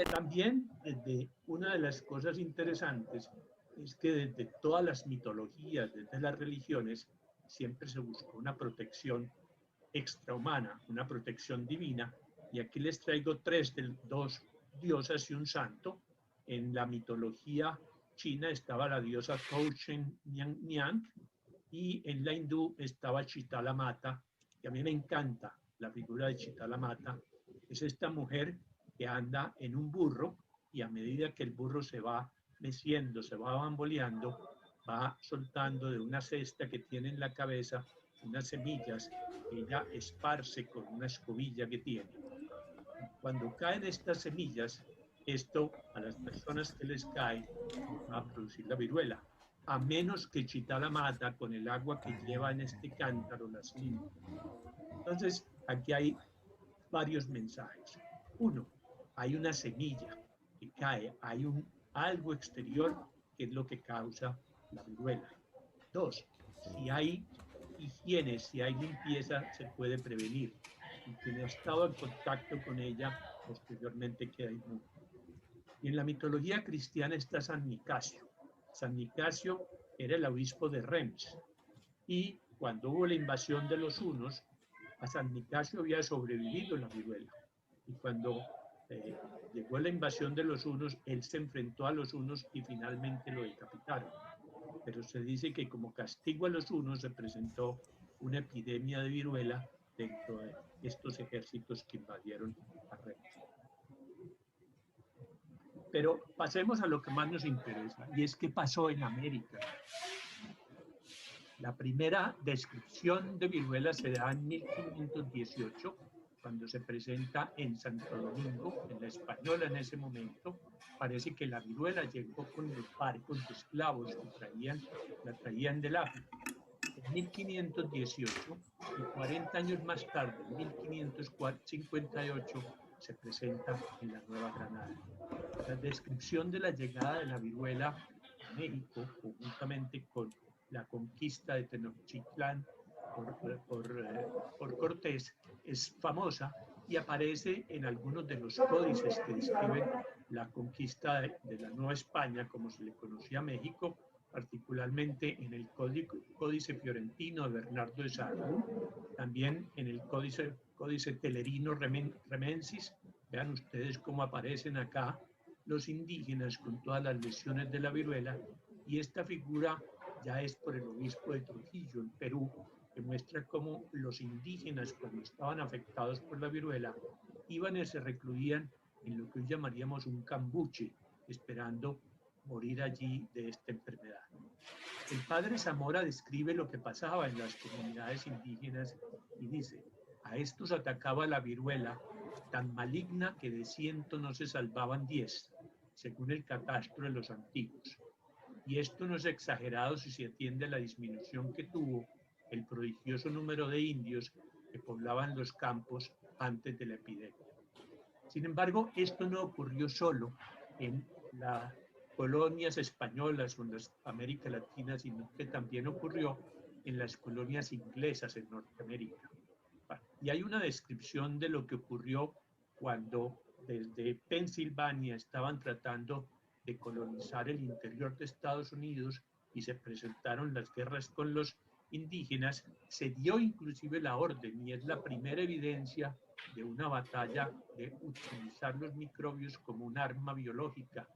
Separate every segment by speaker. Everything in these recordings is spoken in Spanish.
Speaker 1: También, desde una de las cosas interesantes es que desde todas las mitologías, desde las religiones, siempre se buscó una protección extrahumana, una protección divina. Y aquí les traigo dos diosas y un santo. En la mitología china estaba la diosa Kouchen Niang y en la hindú estaba Chitala Mata, que a mí me encanta la figura de Chitala Mata. Es esta mujer que anda en un burro y a medida que el burro se va meciendo, se va bamboleando, va soltando de una cesta que tiene en la cabeza unas semillas que ella esparce con una escobilla que tiene. Cuando caen estas semillas, esto a las personas que les cae va a producir la viruela, a menos que Chitala Mata con el agua que lleva en este cántaro las limpie. Entonces, aquí hay varios mensajes. Uno, hay una semilla que cae, hay algo exterior que es lo que causa la viruela. Dos, si hay higiene, si hay limpieza, se puede prevenir. Y quien ha estado en contacto con ella posteriormente queda inmune. Y en la mitología cristiana está San Nicasio. San Nicasio era el obispo de Reims. Y cuando hubo la invasión de los hunos, a San Nicasio había sobrevivido la viruela. Y cuando llegó la invasión de los hunos, él se enfrentó a los hunos y finalmente lo decapitaron. Pero se dice que como castigo a los hunos se presentó una epidemia de viruela dentro de estos ejércitos que invadieron a Reims. Pero pasemos a lo que más nos interesa, y es qué pasó en América. La primera descripción de viruela se da en 1518, cuando se presenta en Santo Domingo, en la Española en ese momento. Parece que la viruela llegó con los barcos de esclavos que la traían del África. En 1518 y 40 años más tarde, en 1558, se presenta en la Nueva Granada. La descripción de la llegada de la viruela a México, conjuntamente con la conquista de Tenochtitlán por Cortés, es famosa y aparece en algunos de los códices que describen la conquista de la Nueva España, como se le conocía a México, particularmente en el Códice Fiorentino de Bernardo de Sahagún, también en el Códice Telerino Remensis. Vean ustedes cómo aparecen acá los indígenas con todas las lesiones de la viruela, y esta figura ya es por el obispo de Trujillo, en Perú, que muestra cómo los indígenas, cuando estaban afectados por la viruela, iban y se recluían en lo que hoy llamaríamos un cambuche, esperando morir allí de esta enfermedad. El padre Zamora describe lo que pasaba en las comunidades indígenas y dice: a estos atacaba la viruela tan maligna que de 100 no se salvaban 10, según el catastro de los antiguos. Y esto no es exagerado si se atiende a la disminución que tuvo el prodigioso número de indios que poblaban los campos antes de la epidemia. Sin embargo, esto no ocurrió solo en las colonias españolas o en las América Latina, sino que también ocurrió en las colonias inglesas en Norteamérica. Y hay una descripción de lo que ocurrió cuando desde Pensilvania estaban tratando de colonizar el interior de Estados Unidos y se presentaron las guerras con los indígenas. Se dio inclusive la orden, y es la primera evidencia de una batalla de utilizar los microbios como un arma biológica,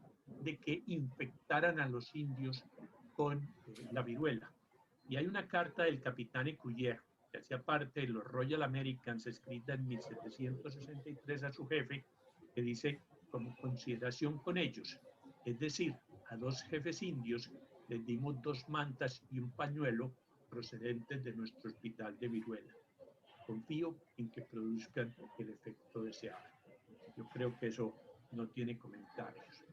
Speaker 1: de que infectaran a los indios con la viruela. Y hay una carta del capitán Ecuyer, que hacía parte de los Royal Americans, escrita en 1763 a su jefe, que dice: como consideración con ellos, es decir, a 2 jefes indios, les dimos 2 mantas y un pañuelo procedentes de nuestro hospital de viruela. Confío en que produzcan el efecto deseado. Yo creo que eso no tiene comentarios.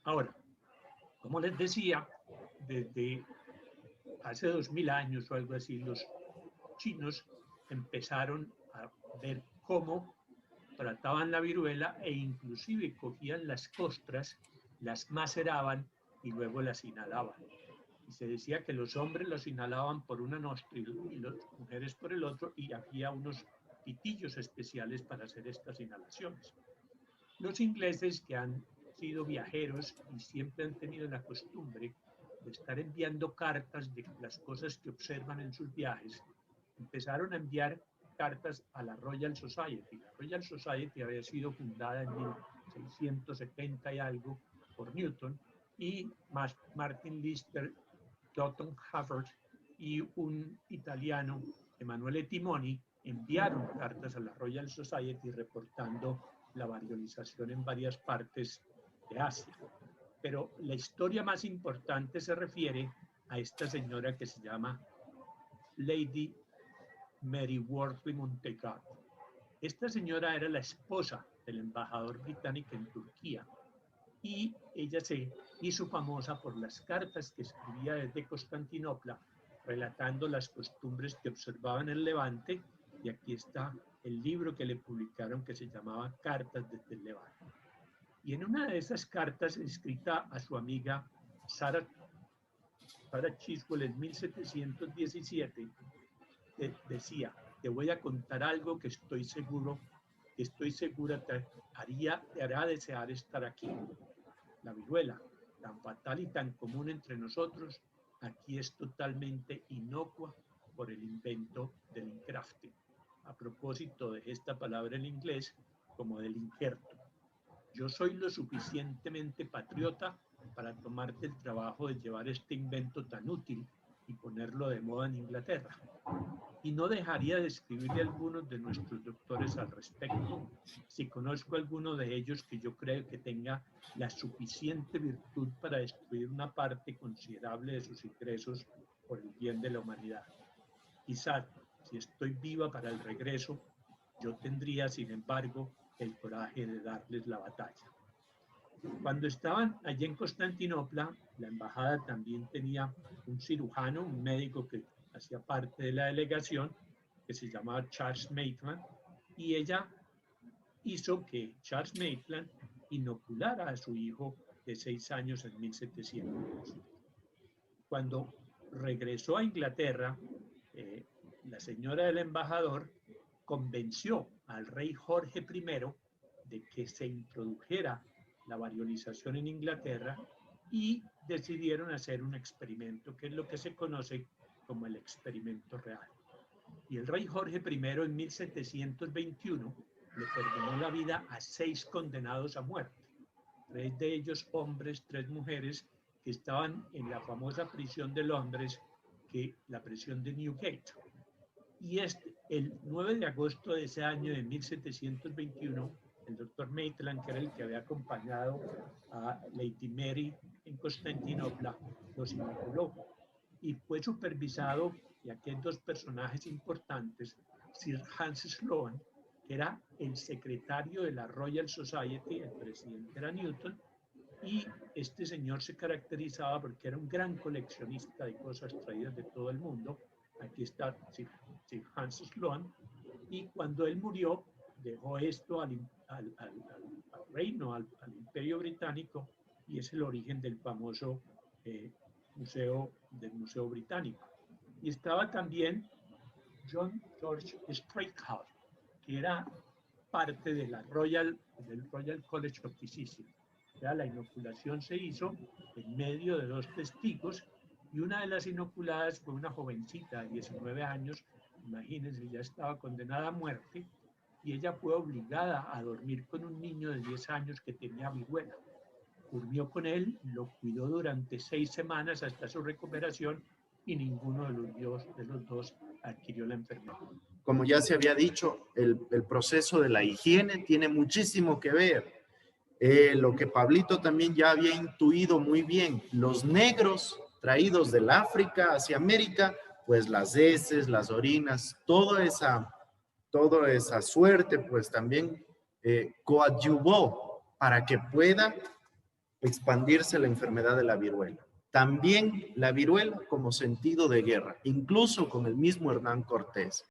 Speaker 1: Ahora, como les decía, desde hace 2000 años o algo así, los chinos empezaron a ver cómo trataban la viruela e inclusive cogían las costras, las maceraban y luego las inhalaban. Y se decía que los hombres los inhalaban por una nostril y las mujeres por el otro, y había unos pitillos especiales para hacer estas inhalaciones. Los ingleses, que han sido viajeros y siempre han tenido la costumbre de estar enviando cartas de las cosas que observan en sus viajes, empezaron a enviar cartas a la Royal Society. La Royal Society había sido fundada en 1670 y algo por Newton, y Martin Lister, Totten Havard y un italiano, Emanuele Timoni, enviaron cartas a la Royal Society reportando la variolización en varias partes de Asia. Pero la historia más importante se refiere a esta señora que se llama Lady Mary Wortley Montagu. Esta señora era la esposa del embajador británico en Turquía y ella se hizo famosa por las cartas que escribía desde Constantinopla relatando las costumbres que observaba en el Levante, y aquí está el libro que le publicaron que se llamaba Cartas desde el Levante. Y en una de esas cartas escrita a su amiga Sarah Chiswell en 1717, decía: te voy a contar algo que estoy segura te hará desear estar aquí. La viruela, tan fatal y tan común entre nosotros, aquí es totalmente inocua por el invento del incrafting. A propósito de esta palabra en inglés como del injerto. Yo soy lo suficientemente patriota para tomarte el trabajo de llevar este invento tan útil y ponerlo de moda en Inglaterra. Y no dejaría de escribirle a algunos de nuestros doctores al respecto, si conozco a alguno de ellos que yo creo que tenga la suficiente virtud para destruir una parte considerable de sus ingresos por el bien de la humanidad. Quizás, si estoy viva para el regreso, yo tendría, sin embargo, el coraje de darles la batalla. Cuando estaban allí en Constantinopla, la embajada también tenía un cirujano, un médico que hacía parte de la delegación, que se llamaba Charles Maitland, y ella hizo que Charles Maitland inoculara a su hijo de 6 años en 1700. Cuando regresó a Inglaterra, la señora del embajador convenció al rey Jorge I de que se introdujera la variolización en Inglaterra y decidieron hacer un experimento, que es lo que se conoce como el experimento real. Y el rey Jorge I en 1721 le perdonó la vida a 6 condenados a muerte, 3 de ellos hombres, 3 mujeres, que estaban en la famosa prisión de Londres, la prisión de Newgate. Y el 9 de agosto de ese año de 1721, el doctor Maitland, que era el que había acompañado a Lady Mary en Constantinopla, los inoculó. Y fue supervisado de aquellos 2 personajes importantes, Sir Hans Sloane, que era el secretario de la Royal Society, el presidente era Newton, y este señor se caracterizaba porque era un gran coleccionista de cosas traídas de todo el mundo. Aquí está Sir Hans Sloane, y cuando él murió, dejó esto al reino, al imperio británico, y es el origen del famoso museo británico. Y estaba también John George Streathouse, que era parte de del Royal College of Physicians. Ya la inoculación se hizo en medio de 2 testigos, y una de las inoculadas fue una jovencita de 19 años, imagínense, ya estaba condenada a muerte, y ella fue obligada a dormir con un niño de 10 años que tenía viruela. Durmió con él, lo cuidó durante 6 semanas hasta su recuperación, y ninguno de los dos adquirió la enfermedad.
Speaker 2: Como ya se había dicho, el proceso de la higiene tiene muchísimo que ver. Lo que Pablito también ya había intuido muy bien, los negros traídos del África hacia América, pues las heces, las orinas, toda esa suerte, pues también coadyuvó para que pueda expandirse la enfermedad de la viruela. También la viruela como sentido de guerra, incluso con el mismo Hernán Cortés.